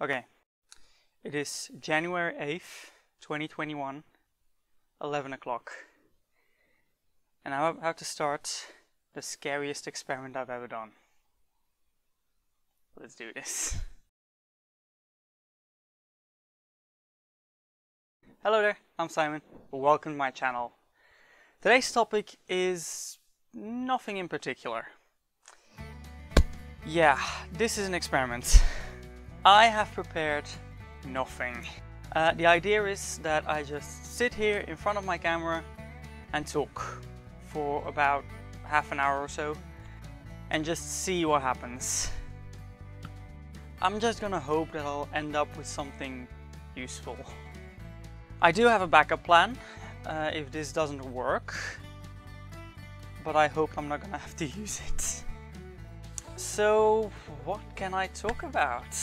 Okay, it is January 8th, 2021, 11 o'clock. And I'm about to start the scariest experiment I've ever done. Let's do this. Hello there, I'm Simon. Welcome to my channel. Today's topic is nothing in particular. Yeah, this is an experiment. I have prepared nothing. The idea is that I just sit here in front of my camera and talk for about half an hour or so and just see what happens. I'm just gonna hope that I'll end up with something useful. I do have a backup plan if this doesn't work, but I hope I'm not gonna have to use it. So, what can I talk about?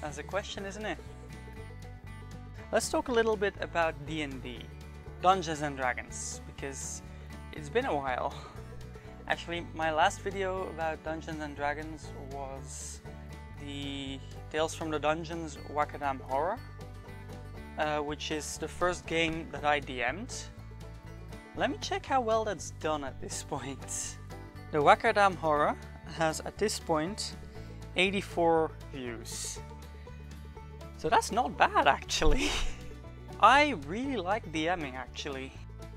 That's a question, isn't it? Let's talk a little bit about D&D, Dungeons and Dragons, because it's been a while. Actually, my last video about Dungeons and Dragons was the Tales from the Dungeons Wakadam Horror, which is the first game that I DM'd. Let me check how well that's done at this point. The Wakadam Horror has at this point 84 views. So that's not bad actually. I really like DMing actually.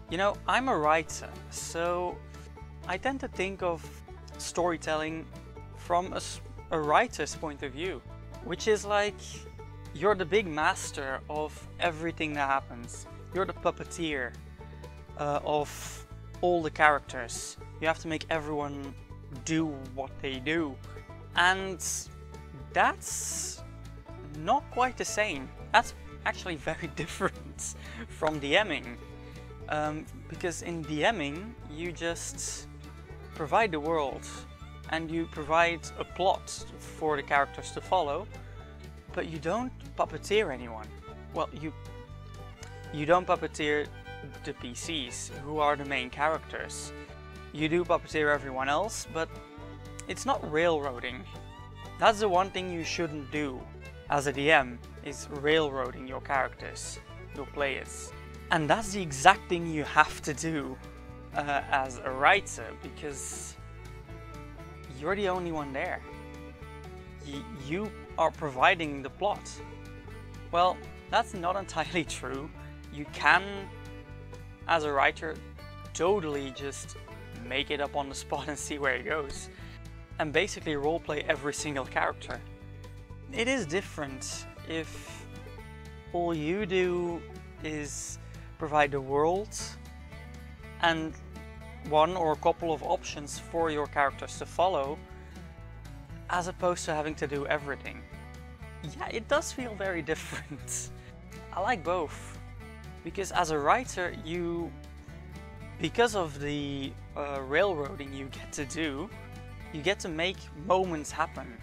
You know, I'm a writer, so I tend to think of storytelling from a writer's point of view, which is like you're the big master of everything that happens. You're the puppeteer of all the characters. You have to make everyone do what they do, and that's not quite the same. That's actually very different from DMing, because in DMing you just provide the world and you provide a plot for the characters to follow, but you don't puppeteer anyone. Well, you don't puppeteer the PCs, who are the main characters. You do puppeteer everyone else, but it's not railroading. That's the one thing you shouldn't do as a DM, is railroading your characters, your players. And that's the exact thing you have to do as a writer, because you're the only one there. You are providing the plot. Well, that's not entirely true. You can, as a writer, totally just make it up on the spot and see where it goes, and basically roleplay every single character. It is different if all you do is provide the world and one or a couple of options for your characters to follow, as opposed to having to do everything. Yeah, it does feel very different. I like both, because as a writer, because of the railroading you get to do, you get to make moments happen.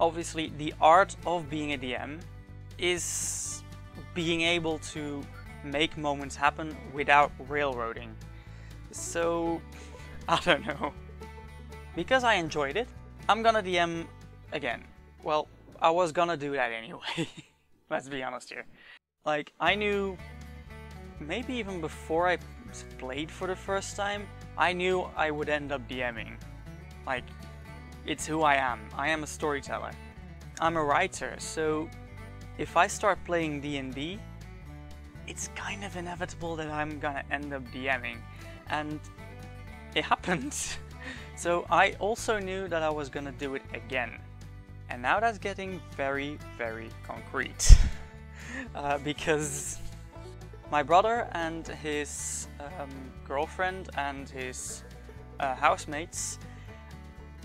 Obviously, the art of being a DM is being able to make moments happen without railroading. So, I don't know. Because I enjoyed it, I'm gonna DM again. Well, I was gonna do that anyway. Let's be honest here. Like, I knew, maybe even before I played for the first time, I knew I would end up DMing. Like, it's who I am. I am a storyteller. I'm a writer, so if I start playing D&D, it's kind of inevitable that I'm gonna end up DMing. And it happened. So I also knew that I was gonna do it again. And now that's getting very, very concrete. Because my brother and his girlfriend and his housemates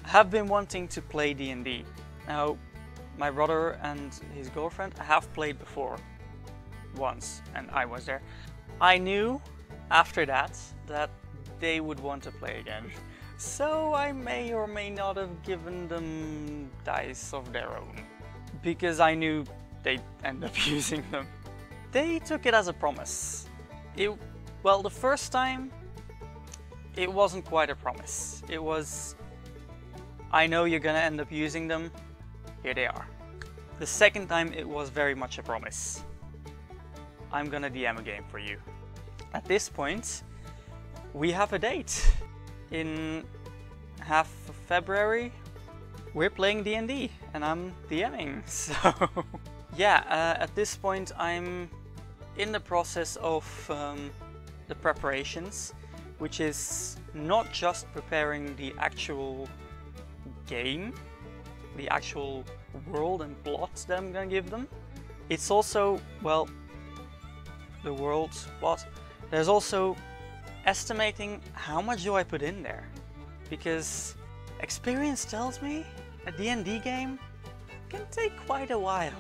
have been wanting to play D&D. Now, my brother and his girlfriend have played before, once, and I was there. I knew after that they would want to play again. So I may or may not have given them dice of their own, because I knew they'd end up using them. They took it as a promise. Well, the first time, it wasn't quite a promise. It was, I know you're gonna end up using them, here they are. The second time it was very much a promise. I'm gonna DM a game for you. At this point, we have a date. In half of February, we're playing D&D and I'm DMing. So yeah, at this point I'm in the process of the preparations, which is not just preparing the actual game, the actual world and plot that I'm gonna give them. It's also, well, the world plot. There's also estimating how much do I put in there, because experience tells me a D&D game can take quite a while,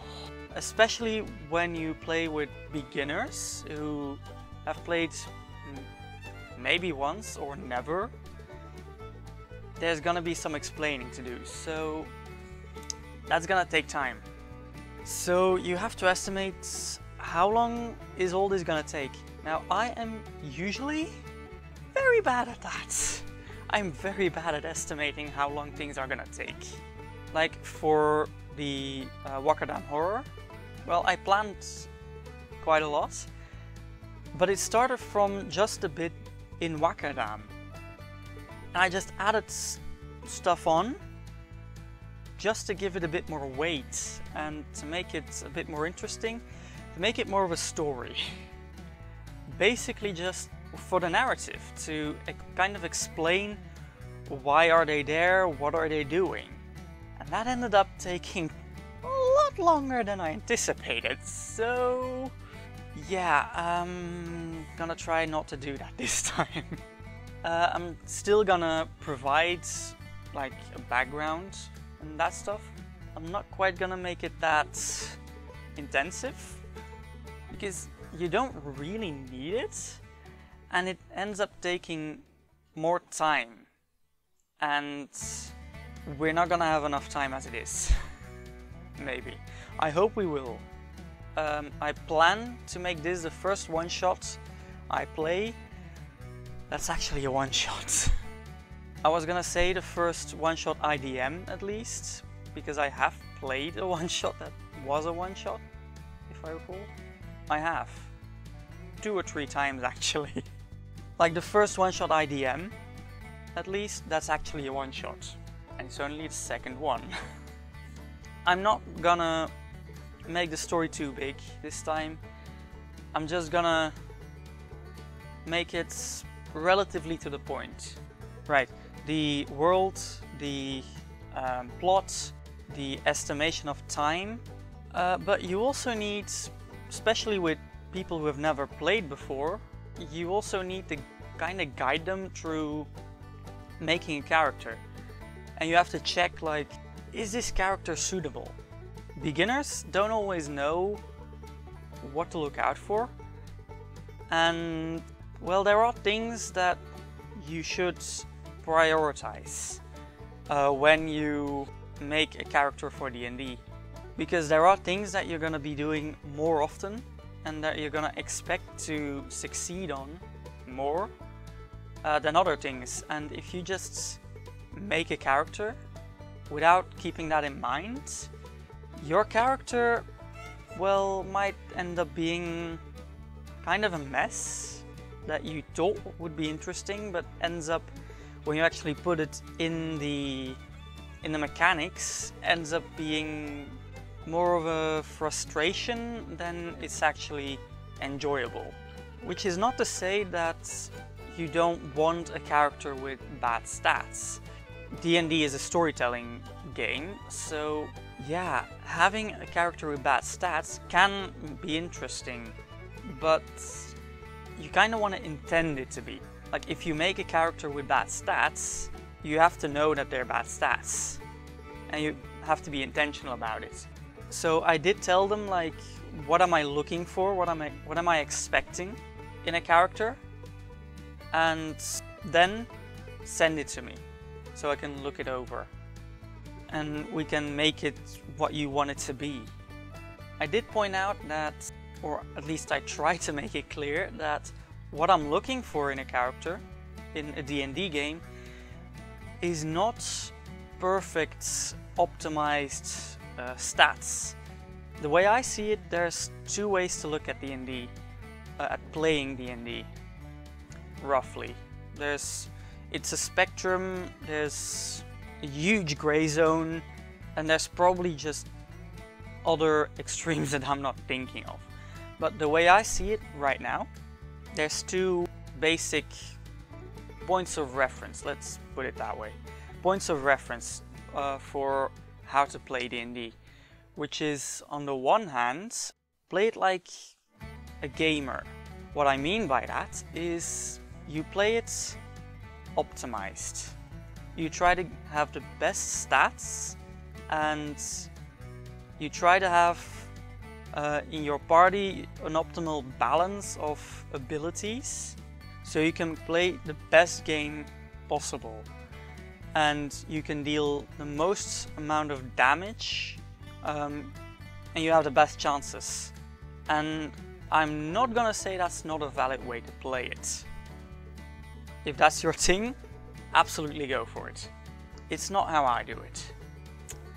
especially when you play with beginners who have played maybe once or never. There's gonna be some explaining to do, so that's gonna take time. So you have to estimate how long is all this gonna take. Now I am usually very bad at that. I'm very bad at estimating how long things are gonna take. Like for the Wakadam horror, well, I planned quite a lot, but it started from just a bit in Wakadam. And I just added stuff on just to give it a bit more weight and to make it a bit more interesting, to make it more of a story. Basically just for the narrative, to kind of explain why are they there, what are they doing. And that ended up taking a lot longer than I anticipated, so yeah, I'm gonna try not to do that this time. I'm still gonna provide like a background and that stuff. I'm not quite gonna make it that intensive, because you don't really need it, and it ends up taking more time, and we're not gonna have enough time as it is. Maybe. I hope we will. I plan to make this the first one-shot I play. That's actually a one-shot. I was gonna say the first one-shot IDM at least, because I have played a one-shot that was a one-shot, if I recall. I have. 2 or 3 times actually. Like the first one-shot IDM, at least, that's actually a one-shot. And it's only the second one. I'm not gonna make the story too big this time. I'm just gonna make it relatively to the point. Right, the world, the plot, the estimation of time, but you also need, especially with people who have never played before, you also need to kind of guide them through making a character. And you have to check, like, is this character suitable? Beginners don't always know what to look out for, and well, there are things that you should prioritize when you make a character for D&D, because there are things that you're gonna be doing more often and that you're gonna expect to succeed on more than other things. And if you just make a character without keeping that in mind, your character, well, might end up being kind of a mess that you thought would be interesting, but ends up, when you actually put it in the mechanics, ends up being more of a frustration than it's actually enjoyable. Which is not to say that you don't want a character with bad stats. D&D is a storytelling game, so yeah, having a character with bad stats can be interesting, but you kind of want to intend it to be. Like, if you make a character with bad stats, you have to know that they're bad stats, and you have to be intentional about it. So I did tell them, like, what am I looking for, what am I expecting in a character, and then send it to me so I can look it over and we can make it what you want it to be. I did point out that, or at least I try to make it clear, that what I'm looking for in a character in a D&D game is not perfect optimized stats. The way I see it, there's two ways to look at D&D, at playing D&D, roughly. It's a spectrum, there's a huge gray zone, and there's probably just other extremes that I'm not thinking of. But the way I see it right now, there's two basic points of reference, let's put it that way. Points of reference for how to play D&D, which is, on the one hand, play it like a gamer. What I mean by that is you play it optimized. You try to have the best stats, and you try to have in your party an optimal balance of abilities, so you can play the best game possible and you can deal the most amount of damage, and you have the best chances. And I'm not gonna say that's not a valid way to play it. If that's your thing, absolutely go for it. It's not how I do it.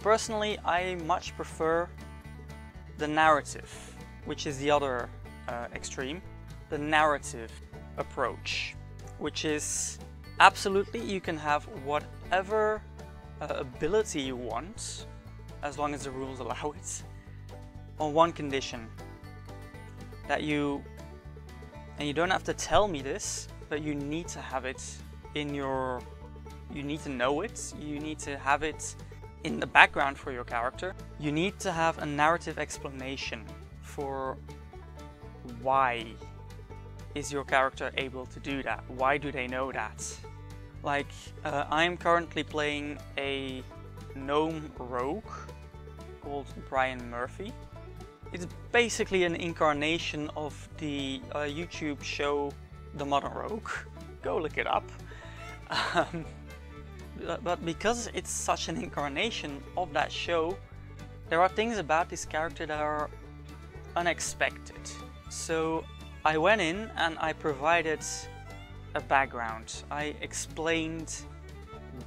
Personally, I much prefer the narrative, which is the other extreme, the narrative approach, which is absolutely you can have whatever ability you want, as long as the rules allow it, on one condition. And you don't have to tell me this, but you need to have it in your, you need to know it, you need to have it in the background for your character. You need to have a narrative explanation for why is your character able to do that? Why do they know that? Like, I'm currently playing a gnome rogue called Brian Murphy. It's basically an incarnation of the YouTube show The Modern Rogue. Go look it up. But because it's such an incarnation of that show, there are things about this character that are unexpected. So I went in and I provided a background. I explained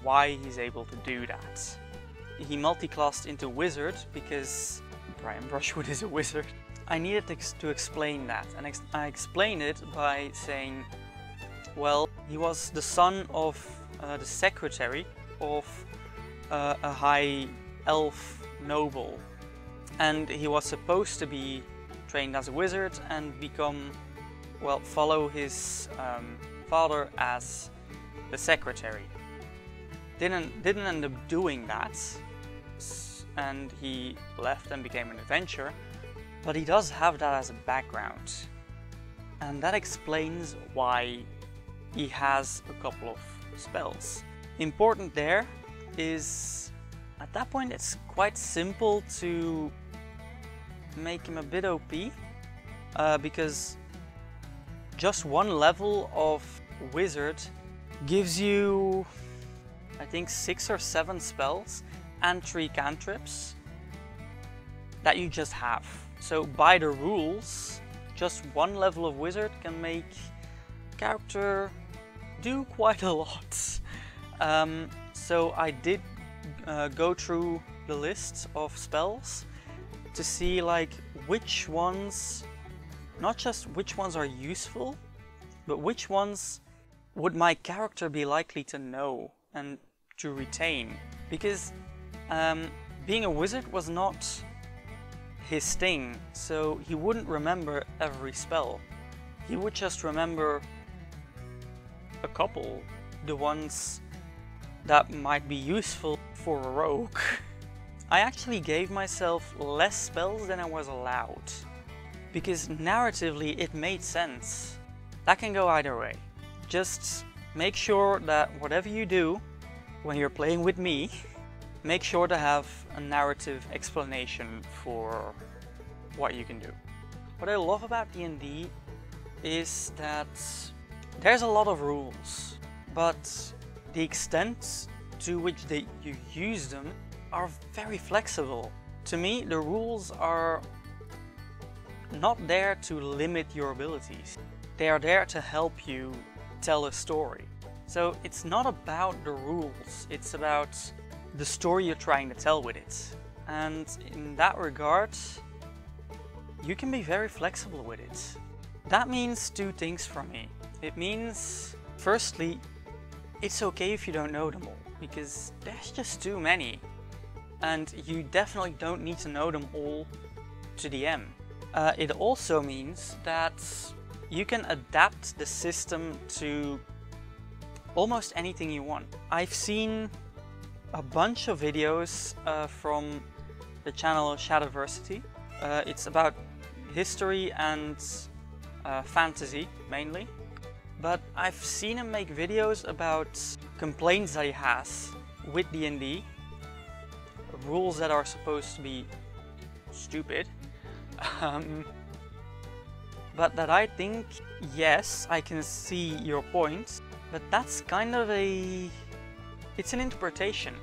why he's able to do that. He multi-classed into wizard because Brian Brushwood is a wizard. I needed to explain that, and I explained it by saying, well, he was the son of the secretary of a high elf noble, and he was supposed to be trained as a wizard and become, well, follow his father as the secretary. Didn't end up doing that, and he left and became an adventurer, but he does have that as a background, and that explains why he has a couple of spells. Important there is, at that point it's quite simple to make him a bit OP, because just one level of wizard gives you, I think, 6 or 7 spells and 3 cantrips that you just have. So by the rules, just one level of wizard can make character do quite a lot. So I did go through the list of spells to see like which ones, not just which ones are useful, but which ones would my character be likely to know and to retain. Because being a wizard was not his thing, so he wouldn't remember every spell. He would just remember a couple, the ones that might be useful for a rogue. I actually gave myself less spells than I was allowed, because narratively it made sense. That can go either way. Just make sure that whatever you do when you're playing with me, make sure to have a narrative explanation for what you can do. What I love about D&D is that there's a lot of rules, but the extent to which you use them are very flexible. To me, the rules are not there to limit your abilities. They are there to help you tell a story. So it's not about the rules, it's about the story you're trying to tell with it. And in that regard, you can be very flexible with it. That means two things for me. It means, firstly, it's okay if you don't know them all, because there's just too many. And you definitely don't need to know them all to DM. It also means that you can adapt the system to almost anything you want. I've seen a bunch of videos from the channel Shadowversity. It's about history and fantasy mainly. But I've seen him make videos about complaints that he has with D&D, rules that are supposed to be stupid, but that I think, yes, I can see your point, but that's kind of it's an interpretation.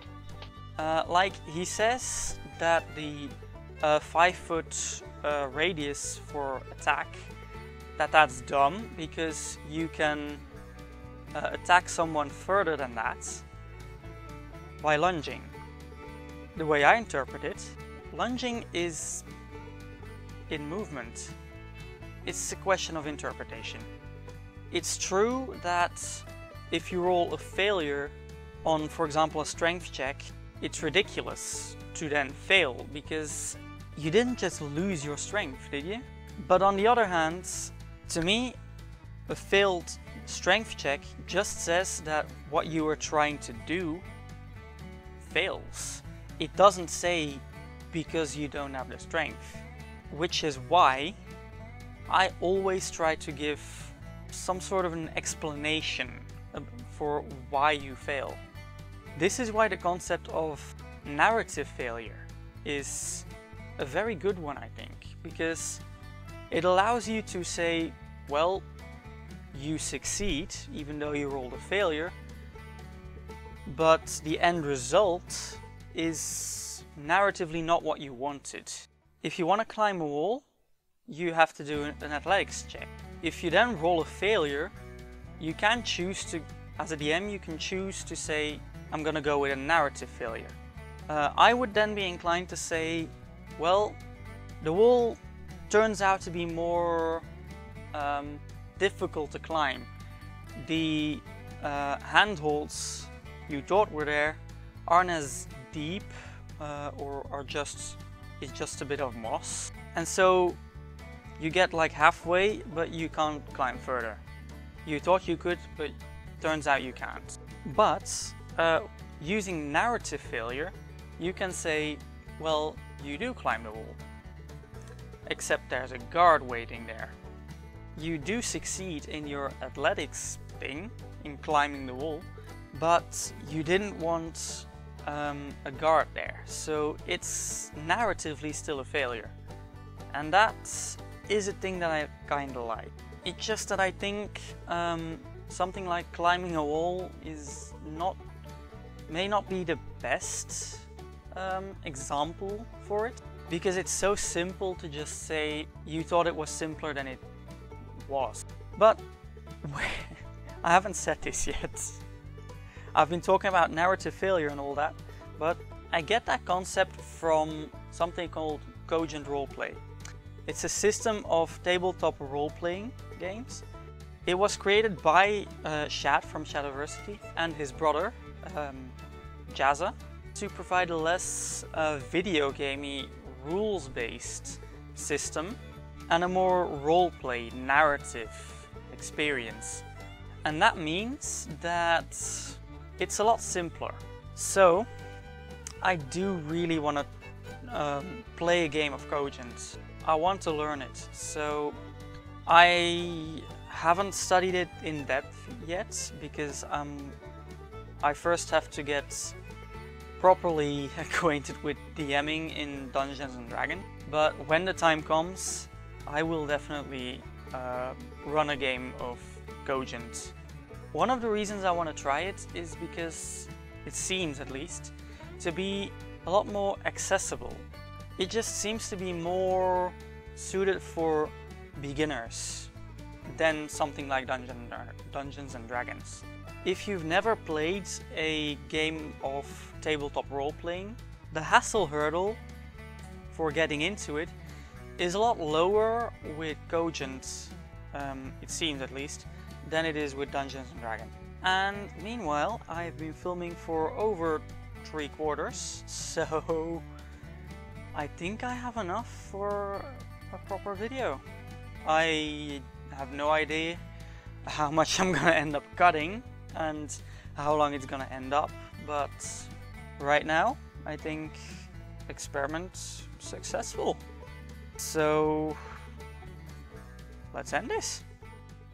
Like he says that the 5-foot radius for attack, that's dumb, because you can attack someone further than that by lunging. The way I interpret it, lunging is in movement. It's a question of interpretation. It's true that if you roll a failure on, for example, a strength check, it's ridiculous to then fail, because you didn't just lose your strength, did you? But on the other hand, to me, a failed strength check just says that what you were trying to do fails. It doesn't say because you don't have the strength, which is why I always try to give some sort of an explanation for why you fail. This is why the concept of narrative failure is a very good one, I think, because it allows you to say, well, you succeed even though you rolled a failure, but the end result is narratively not what you wanted. If you want to climb a wall, you have to do an athletics check. If you then roll a failure, you can choose to, as a DM, you can choose to say, I'm gonna go with a narrative failure. I would then be inclined to say, well, the wall turns out to be more difficult to climb. The handholds you thought were there aren't as deep or it's just a bit of moss. And so you get like halfway, but you can't climb further. You thought you could, but turns out you can't. But using narrative failure, you can say, well, you do climb the wall, except there's a guard waiting there. You do succeed in your athletics thing, in climbing the wall, but you didn't want a guard there, so it's narratively still a failure. And that is a thing that I kinda like. It's just that I think something like climbing a wall is may not be the best example for it, because it's so simple to just say you thought it was simpler than it was. But I haven't said this yet. I've been talking about narrative failure and all that, but I get that concept from something called cogent roleplay. It's a system of tabletop role-playing games. It was created by Shad from Shadowversity and his brother, Jazza, to provide a less video gamey, rules-based system and a more role-play, narrative experience. And that means that it's a lot simpler. So I do really want to play a game of Cogent. I want to learn it. So I haven't studied it in depth yet, because I first have to get properly acquainted with DMing in Dungeons and Dragons. But when the time comes, I will definitely run a game of Cogent. One of the reasons I want to try it is because it seems, at least, to be a lot more accessible. It just seems to be more suited for beginners than something like Dungeons and Dragons. If you've never played a game of tabletop role-playing, the hassle hurdle for getting into it is a lot lower with Cogent, it seems at least, than it is with Dungeons & Dragons. And meanwhile, I've been filming for over 3/4, so I think I have enough for a proper video. I have no idea how much I'm gonna end up cutting and how long it's gonna end up, but right now I think experiment successful. So let's end this.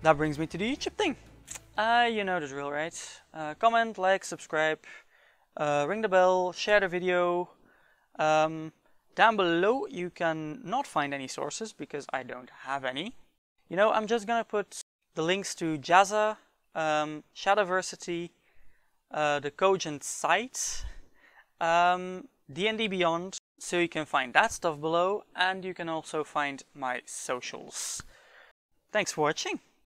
That brings me to the YouTube thing. You know the drill, right? Comment, like, subscribe, ring the bell, share the video. Down below you can not find any sources because I don't have any. You know, I'm just gonna put the links to Jazza, Shadowversity, the Cogent site, D&D Beyond, so you can find that stuff below, and you can also find my socials. Thanks for watching.